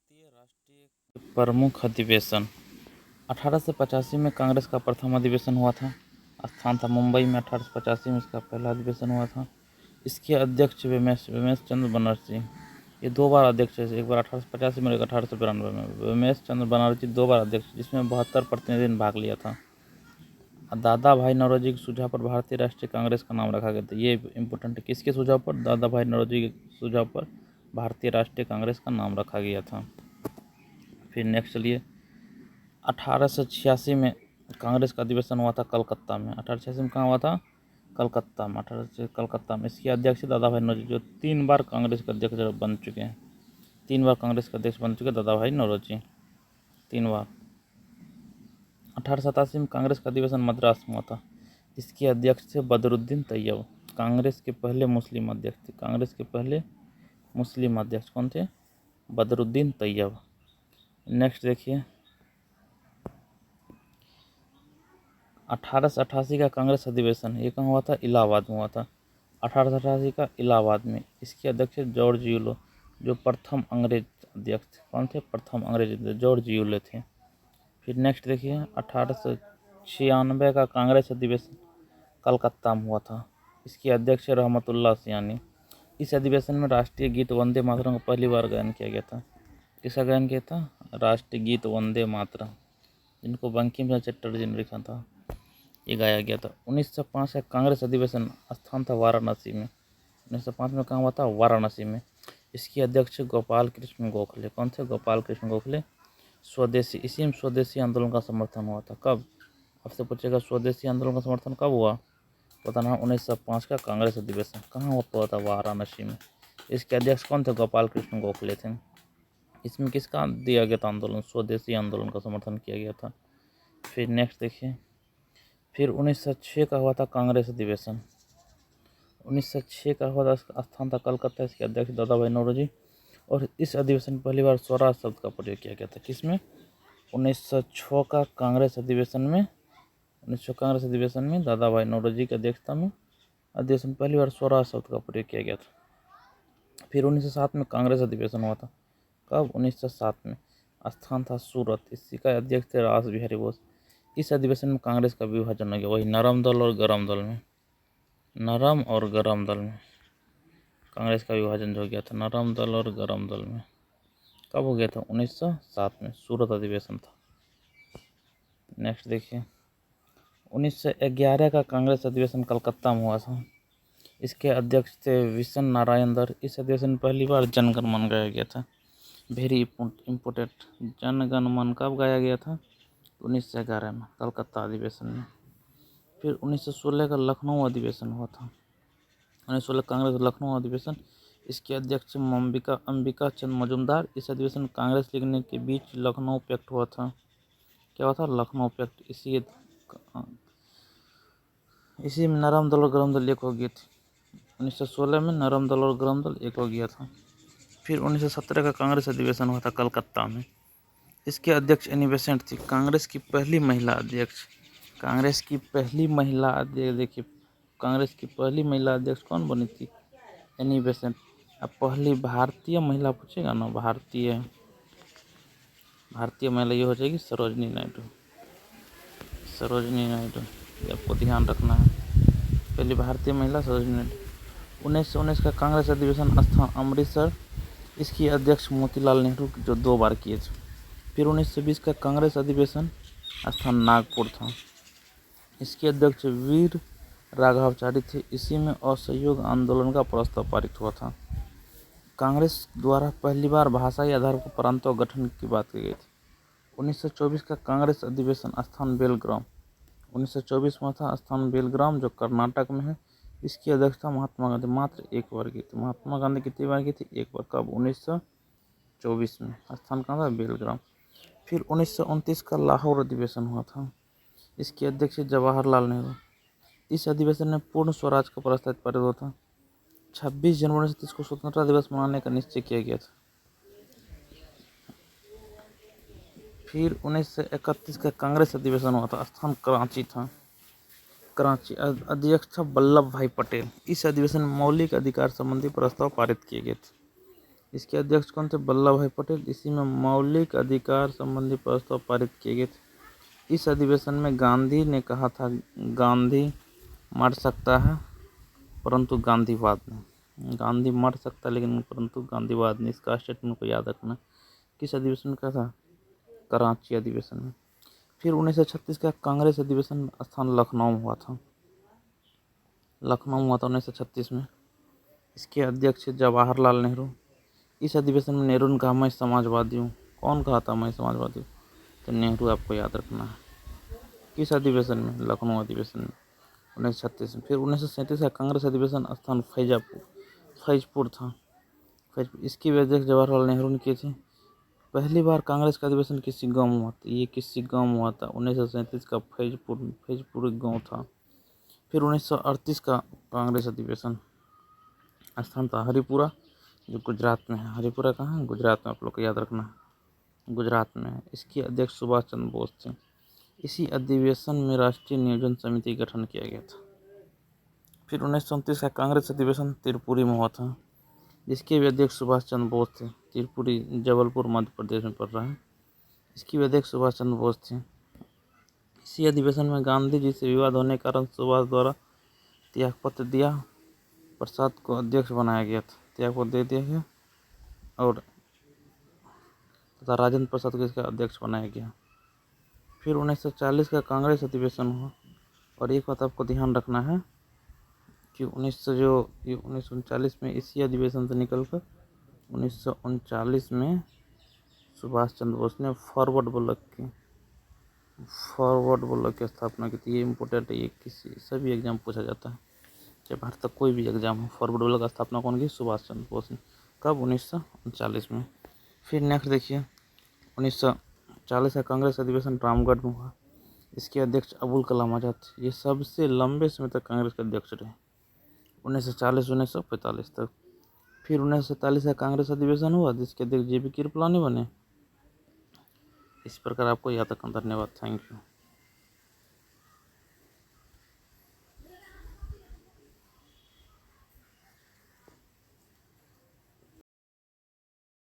भारतीय राष्ट्रीय प्रमुख अधिवेशन 1885 में कांग्रेस का प्रथम अधिवेशन हुआ था। स्थान था मुंबई में। 1885 में इसका पहला अधिवेशन हुआ था। इसके अध्यक्ष वेमेश चंद्र बनर्जी। ये 2 बार अध्यक्ष है, एक बार 1885 में और एक 1892 में। वेमेश चंद्र बनर्जी 2 बार अध्यक्ष, जिसमें 72 प्रतिनिधियों ने भाग लिया था। दादा भाई नौरोजी के सुझाव पर भारतीय राष्ट्रीय कांग्रेस का नाम रखा गया था। ये इम्पोर्टेंट है, किसके सुझाव पर? दादा भाई नौरोजी के सुझाव पर भारतीय राष्ट्रीय कांग्रेस का नाम रखा गया था। फिर नेक्स्ट चलिए, 1886 में कांग्रेस का अधिवेशन हुआ था कलकत्ता में। 1886 में कहाँ हुआ था? कलकत्ता में। 1886 कलकत्ता में। इसके अध्यक्ष दादा भाई नौरोजी, जो 3 बार कांग्रेस के अध्यक्ष बन चुके हैं। 3 बार कांग्रेस के अध्यक्ष बन चुके दादा भाई नौरोजी, 3 बार। 1887 में कांग्रेस का अधिवेशन मद्रास में हुआ था। इसके अध्यक्ष थे बदरुद्दीन तैयब, कांग्रेस के पहले मुस्लिम अध्यक्ष थे। कांग्रेस के पहले मुस्लिम अध्यक्ष कौन थे? बदरुद्दीन तैयब। नेक्स्ट देखिए, 1888 का कांग्रेस अधिवेशन ये कहाँ हुआ था? इलाहाबाद में हुआ था। 1888 का इलाहाबाद में। इसके अध्यक्ष जॉर्ज यूलो, जो प्रथम अंग्रेज अध्यक्ष थे। कौन थे? प्रथम अंग्रेज जॉर्ज यूलो थे। फिर नेक्स्ट देखिए, 1896 का कांग्रेस अधिवेशन कलकत्ता में हुआ था। इसके अध्यक्ष रहमतुल्लाह सियानी। इस अधिवेशन में राष्ट्रीय गीत वंदे मातरम का पहली बार गायन किया गया था। किसका गायन किया था? राष्ट्रीय गीत वंदे मातरम, जिनको बंकिम चंद्र चटर्जी ने लिखा था, ये गाया गया था। 1905 का कांग्रेस अधिवेशन स्थान था वाराणसी में। 1905 में कहाँ हुआ था? वाराणसी में। इसके अध्यक्ष गोपाल कृष्ण गोखले। कौन थे? गोपाल कृष्ण गोखले। स्वदेशी, इसी में स्वदेशी आंदोलन का समर्थन हुआ था। कब? आपसे पूछेगा स्वदेशी आंदोलन का समर्थन कब हुआ? बताना। 1905 का कांग्रेस अधिवेशन कहाँ हुआ था? वाराणसी में। इसके अध्यक्ष कौन थे? गोपाल कृष्ण गोखले थे। इसमें किसका दिया गया था आंदोलन? स्वदेशी आंदोलन का समर्थन किया गया था। फिर नेक्स्ट देखिए, फिर 1906 का हुआ था कांग्रेस अधिवेशन। 1906 का हुआ था, स्थान था कलकत्ता। इसके अध्यक्ष दादा भाई नौरोजी। और इस अधिवेशन में पहली बार स्वराज शब्द का प्रयोग किया गया था। किसमें? 1906 का कांग्रेस अधिवेशन में। 1906 कांग्रेस अधिवेशन में दादा भाई नौरोजी की अध्यक्षता में अधिवेशन पहली बार स्वराज शब्द का प्रयोग किया गया था। फिर 1907 में कांग्रेस अधिवेशन हुआ था। कब? 1907 में। स्थान था सूरत। इसी का अध्यक्ष थे रास बिहारी बोस। इस अधिवेशन में कांग्रेस का विभाजन हो गया, वही नरम दल और गरम दल में। नरम और गरम दल में कांग्रेस का विभाजन हो गया था, नरम दल और गरम दल में। कब हो गया था? 1907 में। सूरत अधिवेशन था। नेक्स्ट देखिए, 1911 का कांग्रेस अधिवेशन कलकत्ता में हुआ था। इसके अध्यक्ष थे विशन नारायण दर। इस अधिवेशन में पहली बार जनगण मन गाया गया था। वेरी इम्पोर्टेंट, जनगण मन कब गाया गया था? 1911 में, कलकत्ता अधिवेशन में। फिर 1916 का लखनऊ अधिवेशन हुआ था। 1916 कांग्रेस लखनऊ अधिवेशन। इसके अध्यक्ष अंबिका चंद्र मजूमदार। इस अधिवेशन में कांग्रेस लिखने के बीच लखनऊ पैक्ट हुआ था। क्या हुआ था? लखनऊ पैक्ट। इसी में नरम दल और गरम दल एक हो गए थे। 1916 में नरम दल और गरम दल एक हो गया था। फिर 1917 का कांग्रेस अधिवेशन हुआ था कलकत्ता में। इसके अध्यक्ष एनी बेसेंट थी, कांग्रेस की पहली महिला अध्यक्ष। कांग्रेस की पहली महिला अध्यक्ष देखिए, कांग्रेस की पहली महिला अध्यक्ष कौन बनी थी? Annie Besant. अब पहली भारतीय महिला पूछेगा ना, भारतीय महिला ये हो जाएगी सरोजनी नायडू। सरोजनी नायडू, आपको ध्यान रखना है, पहली भारतीय महिला सरोजनी नायडू। 1919 का कांग्रेस अधिवेशन स्थान अमृतसर। इसकी अध्यक्ष मोतीलाल नेहरू, जो 2 बार किए थे। फिर 1920 का कांग्रेस अधिवेशन स्थान नागपुर था। इसके अध्यक्ष वीर राघवाचारी थे। इसी में असहयोग आंदोलन का प्रस्ताव पारित हुआ था। कांग्रेस द्वारा पहली बार भाषाई आधार पर प्रांतों गठन की बात की गई थी। 1924 का कांग्रेस अधिवेशन स्थान बेलग्राम। 1924 में था स्थान बेलग्राम, जो कर्नाटक में है। इसकी अध्यक्षता महात्मा गांधी मात्र 1 बार की थी। महात्मा गांधी कितनी बार की थी? 1 बार। कब? 1924 में। स्थान कहाँ था? बेलग्राम। फिर 1929 का लाहौर अधिवेशन हुआ था। इसके अध्यक्ष जवाहरलाल नेहरू। इस अधिवेशन में पूर्ण स्वराज का प्रस्ताव पारित हुआ था। 26 जनवरी से 30 को स्वतंत्रता दिवस मनाने का निश्चय किया गया था। फिर 1931 का कांग्रेस अधिवेशन हुआ था। स्थान कराची था। कराची। अध्यक्ष था वल्लभ भाई पटेल। इस अधिवेशन में मौलिक अधिकार संबंधी प्रस्ताव पारित किए गए थे। इसके अध्यक्ष कौन थे? वल्लभ भाई पटेल। इसी में मौलिक अधिकार संबंधी प्रस्ताव पारित किए गए थे। इस अधिवेशन में गांधी ने कहा था, गांधी मर सकता है परंतु गांधीवाद नहीं। गांधी मर सकता है लेकिन परंतु गांधीवाद नहीं। इसका स्टेटमेंट को याद रखना। किस अधिवेशन में कहा था? कराची अधिवेशन में। फिर 1936 का कांग्रेस अधिवेशन स्थान लखनऊ में हुआ था। लखनऊ में हुआ था 1936 में। इसके अध्यक्ष जवाहरलाल नेहरू। इस अधिवेशन में नेहरू ने कहा मैं समाजवादी हूँ। कौन कहा था मैं समाजवादी हूँ? तो नेहरू आपको याद रखना है। किस अधिवेशन में? लखनऊ अधिवेशन में 1936 में। फिर 1937 का कांग्रेस अधिवेशन स्थान फैजपुर था। इसकी भी अध्यक्ष जवाहरलाल नेहरू ने की थी। पहली बार कांग्रेस का अधिवेशन किसी गाँव में हुआ था। ये किसी गाँव में हुआ था 1937 का फैजपुर एक गाँव था। फिर 1938 का कांग्रेस अधिवेशन स्थान था हरिपुरा, जो गुजरात में है। हरिपुरा कहाँ है? गुजरात में। आप लोग को याद रखना है, गुजरात में है। इसके अध्यक्ष सुभाष चंद्र बोस थे। इसी अधिवेशन में राष्ट्रीय नियोजन समिति का गठन किया गया था। फिर 1929 का कांग्रेस अधिवेशन त्रिपुरी में हुआ था, जिसके भी अध्यक्ष सुभाष चंद्र बोस थे। त्रिपुरी जबलपुर मध्य प्रदेश में पड़ रहा है। इसकी भी अध्यक्ष सुभाष चंद्र बोस थे। इसी अधिवेशन में गांधी जी से विवाद होने के कारण सुभाष द्वारा त्यागपत्र दिया प्रसाद को अध्यक्ष बनाया गया था। त्यागपत्र दे दिया गया और तथा राजेंद्र प्रसाद को इसका अध्यक्ष बनाया गया। फिर 1940 का कांग्रेस अधिवेशन हुआ। और एक बात आपको ध्यान रखना है कि 1939 में इसी अधिवेशन से निकलकर 1939 में सुभाष चंद्र बोस ने फॉरवर्ड ब्लॉक की स्थापना की थी। ये इम्पोर्टेंट है, ये किसी सभी एग्जाम पूछा जाता है, चाहे भारत तक कोई भी एग्जाम हो। फॉरवर्ड ब्लॉक की स्थापना कौन की? सुभाष चंद्र बोस ने। कब? 1939 में। फिर नेक्स्ट देखिए 1940 का कांग्रेस अधिवेशन रामगढ़ में हुआ। इसके अध्यक्ष अबुल कलाम आजाद। ये सबसे लंबे समय तक कांग्रेस के अध्यक्ष रहे, 1940 1945 तक। फिर 1947 का कांग्रेस अधिवेशन हुआ, जिसके अध्यक्ष JB कृपलानी बने। इस प्रकार आपको याद रखना। धन्यवाद, थैंक यू।